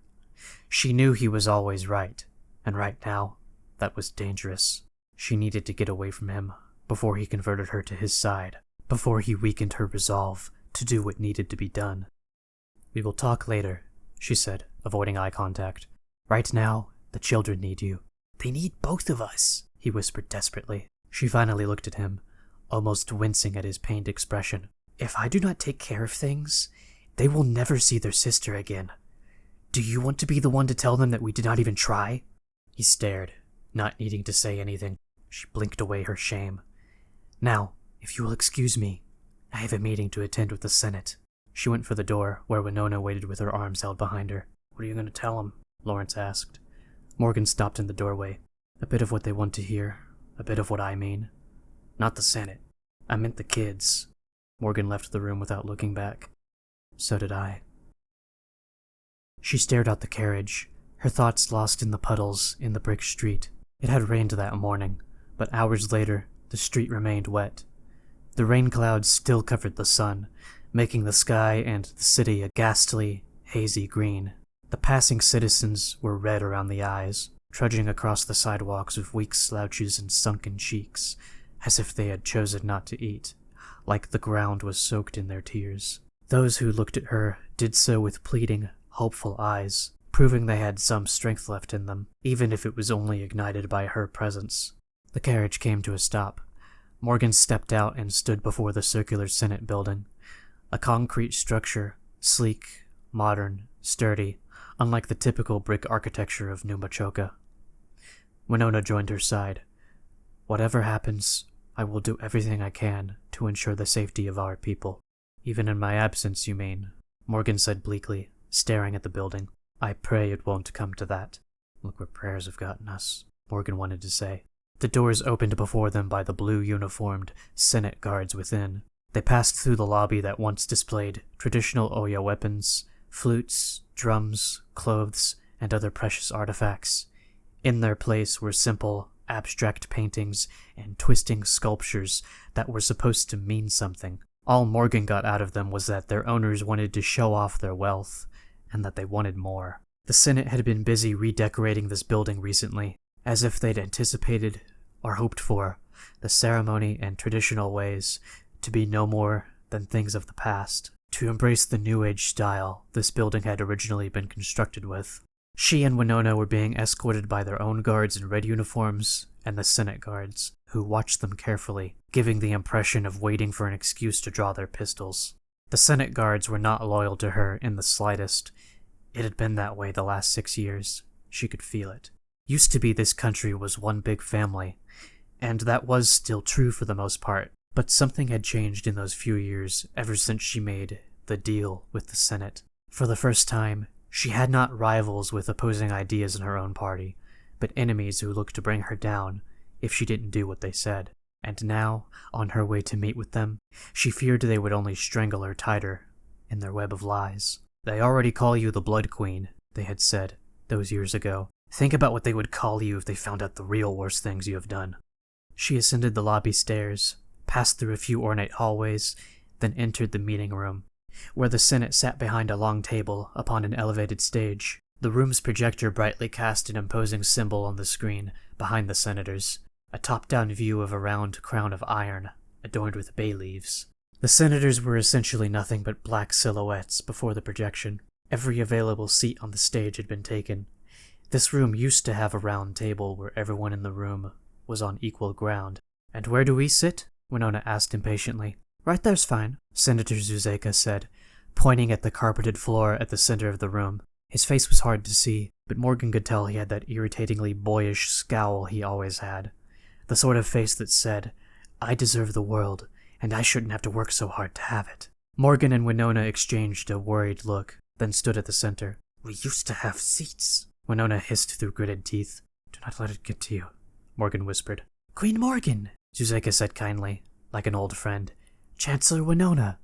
She knew he was always right, and right now, that was dangerous. She needed to get away from him before he converted her to his side, before he weakened her resolve to do what needed to be done. We will talk later, she said, avoiding eye contact. Right now, the children need you. They need both of us, he whispered desperately. She finally looked at him, almost wincing at his pained expression. If I do not take care of things, they will never see their sister again. Do you want to be the one to tell them that we did not even try? He stared, not needing to say anything. She blinked away her shame. Now, if you will excuse me, I have a meeting to attend with the Senate. She went for the door, where Winona waited with her arms held behind her. What are you going to tell them? Lawrence asked. Morgan stopped in the doorway. A bit of what they want to hear, a bit of what I mean. Not the Senate. I meant the kids. Morgan left the room without looking back. So did I. She stared out the carriage, her thoughts lost in the puddles in the brick street. It had rained that morning, but hours later, the street remained wet. The rain clouds still covered the sun, making the sky and the city a ghastly, hazy green. The passing citizens were red around the eyes, trudging across the sidewalks with weak slouches and sunken cheeks, as if they had chosen not to eat, like the ground was soaked in their tears. Those who looked at her did so with pleading, hopeful eyes, proving they had some strength left in them, even if it was only ignited by her presence. The carriage came to a stop. Morgan stepped out and stood before the circular Senate building, a concrete structure, sleek, modern, sturdy, unlike the typical brick architecture of New Machoka. Winona joined her side. "Whatever happens, I will do everything I can to ensure the safety of our people." "Even in my absence, you mean?" Morgan said bleakly, staring at the building. "I pray it won't come to that." "Look where prayers have gotten us," Morgan wanted to say. The doors opened before them by the blue-uniformed Senate guards within. They passed through the lobby that once displayed traditional Oya weapons, flutes, drums, clothes, and other precious artifacts. In their place were simple, abstract paintings and twisting sculptures that were supposed to mean something. All Morgan got out of them was that their owners wanted to show off their wealth, and that they wanted more. The Senate had been busy redecorating this building recently, as if they'd anticipated, or hoped for, the ceremony and traditional ways to be no more than things of the past, to embrace the New Age style this building had originally been constructed with. She and Winona were being escorted by their own guards in red uniforms and the Senate guards, who watched them carefully, giving the impression of waiting for an excuse to draw their pistols. The Senate guards were not loyal to her in the slightest. It had been that way the last 6 years. She could feel it. Used to be this country was one big family, and that was still true for the most part, but something had changed in those few years ever since she made the deal with the Senate. For the first time, she had not rivals with opposing ideas in her own party, but enemies who looked to bring her down if she didn't do what they said. And now, on her way to meet with them, she feared they would only strangle her tighter in their web of lies. "They already call you the Blood Queen," they had said those years ago. "Think about what they would call you if they found out the real worst things you have done." She ascended the lobby stairs, passed through a few ornate hallways, then entered the meeting room, where the Senate sat behind a long table upon an elevated stage. The room's projector brightly cast an imposing symbol on the screen behind the senators, a top-down view of a round crown of iron adorned with bay leaves. The senators were essentially nothing but black silhouettes before the projection. Every available seat on the stage had been taken. This room used to have a round table where everyone in the room was on equal ground. "And where do we sit?" Winona asked impatiently. "Right there's fine," Senator Zuzeka said, pointing at the carpeted floor at the center of the room. His face was hard to see, but Morgan could tell he had that irritatingly boyish scowl he always had. The sort of face that said, "I deserve the world, and I shouldn't have to work so hard to have it." Morgan and Winona exchanged a worried look, then stood at the center. "We used to have seats," Winona hissed through gritted teeth. "Do not let it get to you," Morgan whispered. "Queen Morgan," Zuzeka said kindly, like an old friend. "Chancellor Winona,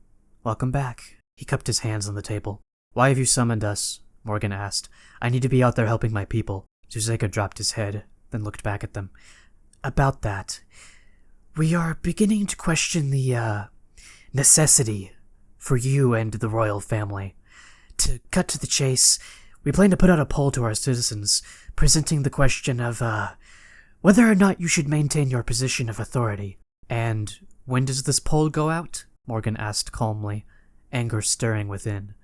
welcome back." He cupped his hands on the table. "Why have you summoned us?" Morgan asked. "I need to be out there helping my people." Zuzeka dropped his head, then looked back at them. "About that, we are beginning to question the, necessity for you and the royal family. To cut to the chase, we plan to put out a poll to our citizens, presenting the question of, whether or not you should maintain your position of authority." "And when does this poll go out?" Morgan asked calmly, anger stirring within.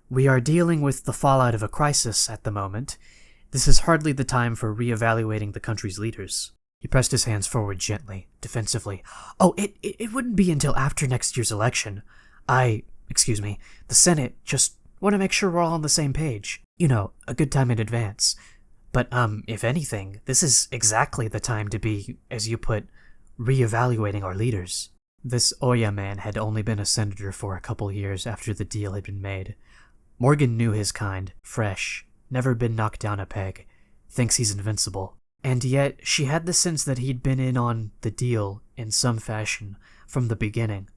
"We are dealing with the fallout of a crisis at the moment. This is hardly the time for re-evaluating the country's leaders." He pressed his hands forward gently, defensively. "Oh, it wouldn't be until after next year's election. The Senate just want to make sure we're all on the same page. You know, a good time in advance. But, if anything, this is exactly the time to be, as you put, re-evaluating our leaders." This Oya man had only been a senator for a couple years after the deal had been made. Morgan knew his kind, fresh, never been knocked down a peg, thinks he's invincible. And yet, she had the sense that he'd been in on the deal in some fashion from the beginning.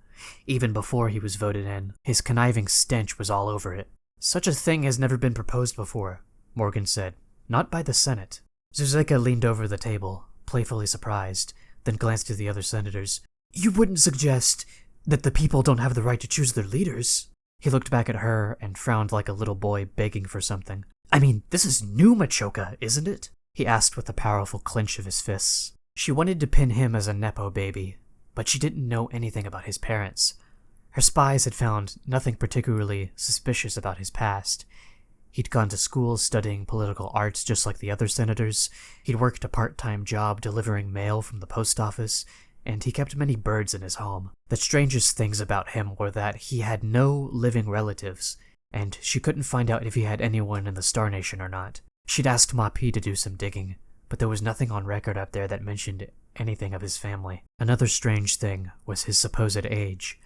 Even before he was voted in, his conniving stench was all over it. Such a thing has never been proposed before, Morgan said. Not by the Senate. Zuzeka leaned over the table, playfully surprised, then glanced at the other senators. You wouldn't suggest that the people don't have the right to choose their leaders? He looked back at her and frowned like a little boy begging for something. I mean, this is new Machoka, isn't it? He asked with a powerful clench of his fists. She wanted to pin him as a Nepo baby, but she didn't know anything about his parents. Her spies had found nothing particularly suspicious about his past. He'd gone to school studying political arts just like the other senators, he'd worked a part-time job delivering mail from the post office, and he kept many birds in his home. The strangest things about him were that he had no living relatives, and she couldn't find out if he had anyone in the Star Nation or not. She'd asked Mapi to do some digging, but there was nothing on record up there that mentioned anything of his family. Another strange thing was his supposed age.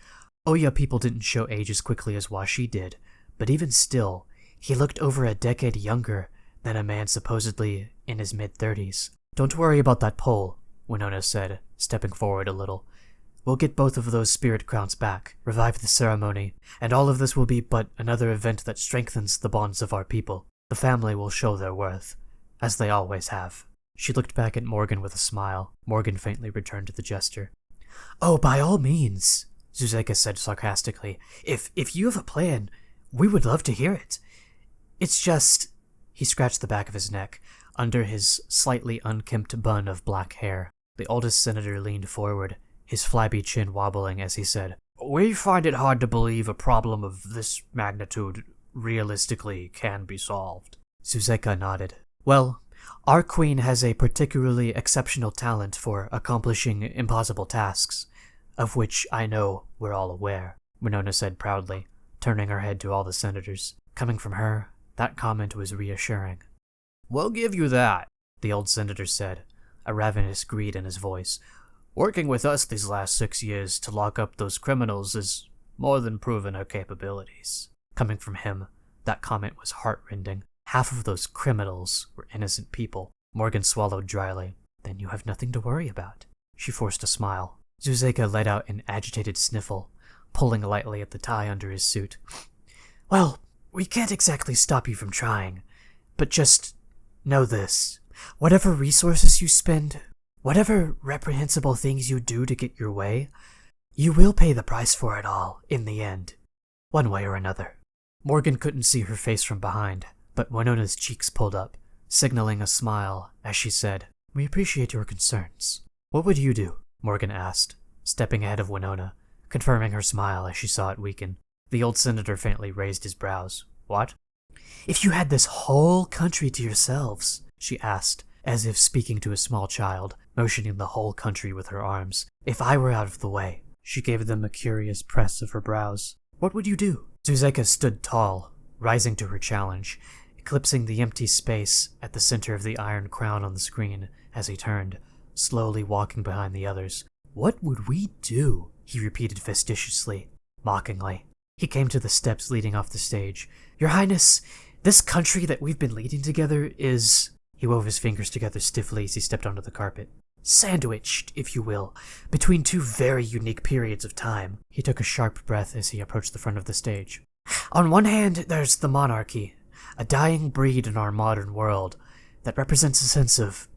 Oya people didn't show age as quickly as Washi did, but even still, he looked over a decade younger than a man supposedly in his mid-30s. Don't worry about that pole, Winona said, stepping forward a little. We'll get both of those spirit crowns back, revive the ceremony, and all of this will be but another event that strengthens the bonds of our people. The family will show their worth, as they always have. She looked back at Morgan with a smile. Morgan faintly returned to the gesture. Oh, by all means, Zuzeka said sarcastically. If you have a plan, we would love to hear it. It's just... He scratched the back of his neck, under his slightly unkempt bun of black hair. The oldest senator leaned forward, his flabby chin wobbling as he said, We find it hard to believe a problem of this magnitude realistically can be solved. Zuzeka nodded. Well, our queen has a particularly exceptional talent for accomplishing impossible tasks, of which I know we're all aware, Winona said proudly, turning her head to all the senators. Coming from her, that comment was reassuring. We'll give you that, the old senator said, a ravenous greed in his voice. Working with us these last 6 years to lock up those criminals has more than proven her capabilities. Coming from him, that comment was heartrending. Half of those criminals were innocent people. Morgan swallowed dryly. Then you have nothing to worry about. She forced a smile. Zuzeka let out an agitated sniffle, pulling lightly at the tie under his suit. Well, we can't exactly stop you from trying, but just know this. Whatever resources you spend, whatever reprehensible things you do to get your way, you will pay the price for it all, in the end. One way or another. Morgan couldn't see her face from behind, but Winona's cheeks pulled up, signaling a smile as she said, We appreciate your concerns. What would you do? Morgan asked, stepping ahead of Winona, confirming her smile as she saw it weaken. The old senator faintly raised his brows. What? If you had this whole country to yourselves, she asked, as if speaking to a small child, motioning the whole country with her arms. If I were out of the way. She gave them a curious press of her brows. What would you do? Zuzeka stood tall, rising to her challenge, eclipsing the empty space at the center of the iron crown on the screen as he turned, slowly walking behind the others. What would we do? He repeated facetiously, mockingly. He came to the steps leading off the stage. Your Highness, this country that we've been leading together is... He wove his fingers together stiffly as he stepped onto the carpet. Sandwiched, if you will, between two very unique periods of time. He took a sharp breath as he approached the front of the stage. On one hand, there's the monarchy, a dying breed in our modern world that represents a sense of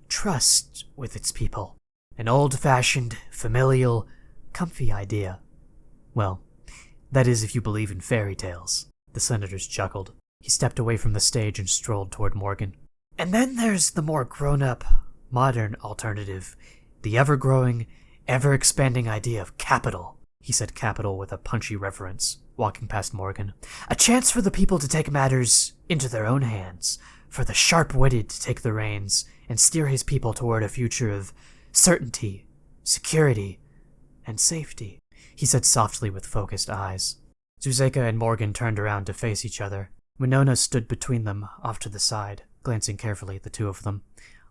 trust with its people. An old-fashioned, familial, comfy idea. Well, that is if you believe in fairy tales. The senators chuckled. He stepped away from the stage and strolled toward Morgan. And then there's the more grown-up, modern alternative, the ever-growing, ever-expanding idea of capital. He said capital with a punchy reverence, walking past Morgan. A chance for the people to take matters into their own hands, for the sharp-witted to take the reins and steer his people toward a future of certainty, security, and safety. He said softly with focused eyes. Zuzeka and Morgan turned around to face each other. Winona stood between them, off to the side, glancing carefully at the two of them,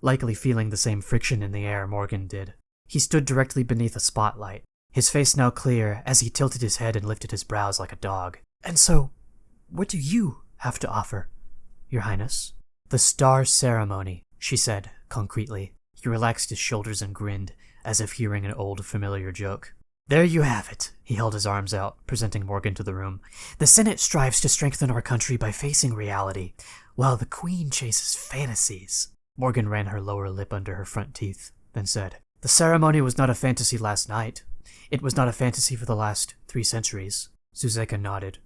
likely feeling the same friction in the air Morgan did. He stood directly beneath a spotlight, his face now clear as he tilted his head and lifted his brows like a dog. And so, what do you have to offer, Your Highness? The star ceremony, she said, concretely. He relaxed his shoulders and grinned, as if hearing an old familiar joke. There you have it. He held his arms out, presenting Morgan to the room. The Senate strives to strengthen our country by facing reality, while the Queen chases fantasies. Morgan ran her lower lip under her front teeth, then said, The ceremony was not a fantasy last night. It was not a fantasy for the last 3 centuries. Zuzeka nodded.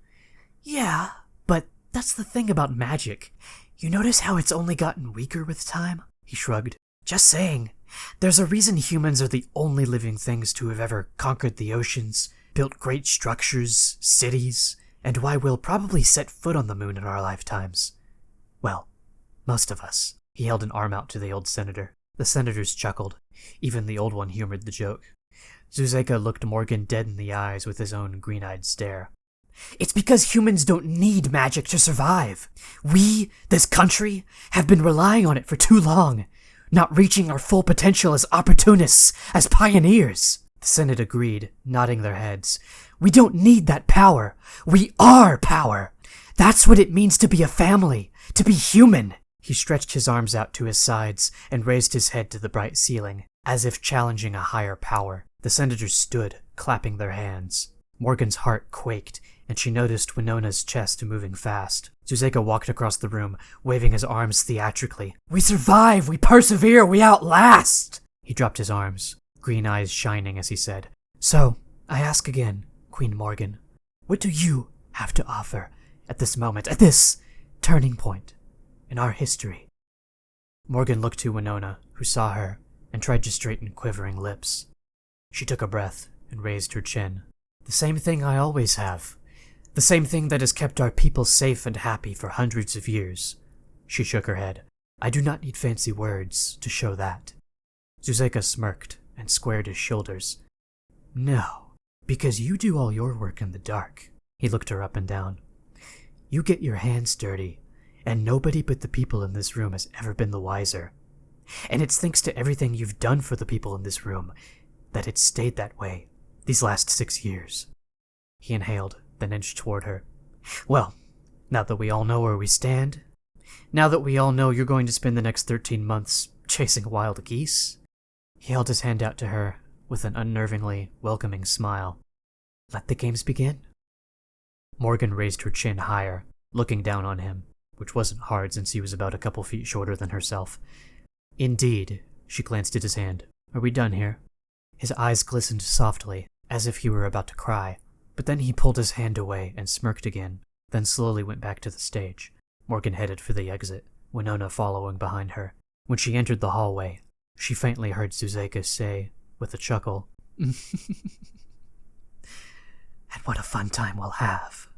Yeah, but that's the thing about magic. You notice how it's only gotten weaker with time? He shrugged. Just saying. There's a reason humans are the only living things to have ever conquered the oceans, built great structures, cities, and why we'll probably set foot on the moon in our lifetimes. Well, most of us. He held an arm out to the old senator. The senators chuckled. Even the old one humored the joke. Zuzeka looked Morgan dead in the eyes with his own green-eyed stare. It's because humans don't need magic to survive. We, this country, have been relying on it for too long, not reaching our full potential as opportunists, as pioneers. The Senate agreed, nodding their heads. We don't need that power. We are power. That's what it means to be a family, to be human. He stretched his arms out to his sides and raised his head to the bright ceiling, as if challenging a higher power. The senators stood, clapping their hands. Morgan's heart quaked, and she noticed Winona's chest moving fast. Zuzeka walked across the room, waving his arms theatrically. We survive! We persevere! We outlast! He dropped his arms, green eyes shining as he said, So, I ask again, Queen Morgan, what do you have to offer at this moment, at this turning point in our history? Morgan looked to Winona, who saw her, and tried to straighten quivering lips. She took a breath and raised her chin. The same thing I always have. The same thing that has kept our people safe and happy for hundreds of years. She shook her head. I do not need fancy words to show that. Zuzeka smirked and squared his shoulders. No, because you do all your work in the dark. He looked her up and down. You get your hands dirty, and nobody but the people in this room has ever been the wiser. And it's thanks to everything you've done for the people in this room that it's stayed that way these last 6 years. He inhaled, then inched toward her. Well, now that we all know where we stand, now that we all know you're going to spend the next 13 months chasing wild geese, he held his hand out to her with an unnervingly welcoming smile. Let the games begin. Morgan raised her chin higher, looking down on him, which wasn't hard since he was about a couple feet shorter than herself. Indeed, she glanced at his hand. Are we done here? His eyes glistened softly, as if he were about to cry, but then he pulled his hand away and smirked again, then slowly went back to the stage. Morgan headed for the exit, Winona following behind her. When she entered the hallway, she faintly heard Zuzeka say, with a chuckle, And what a fun time we'll have.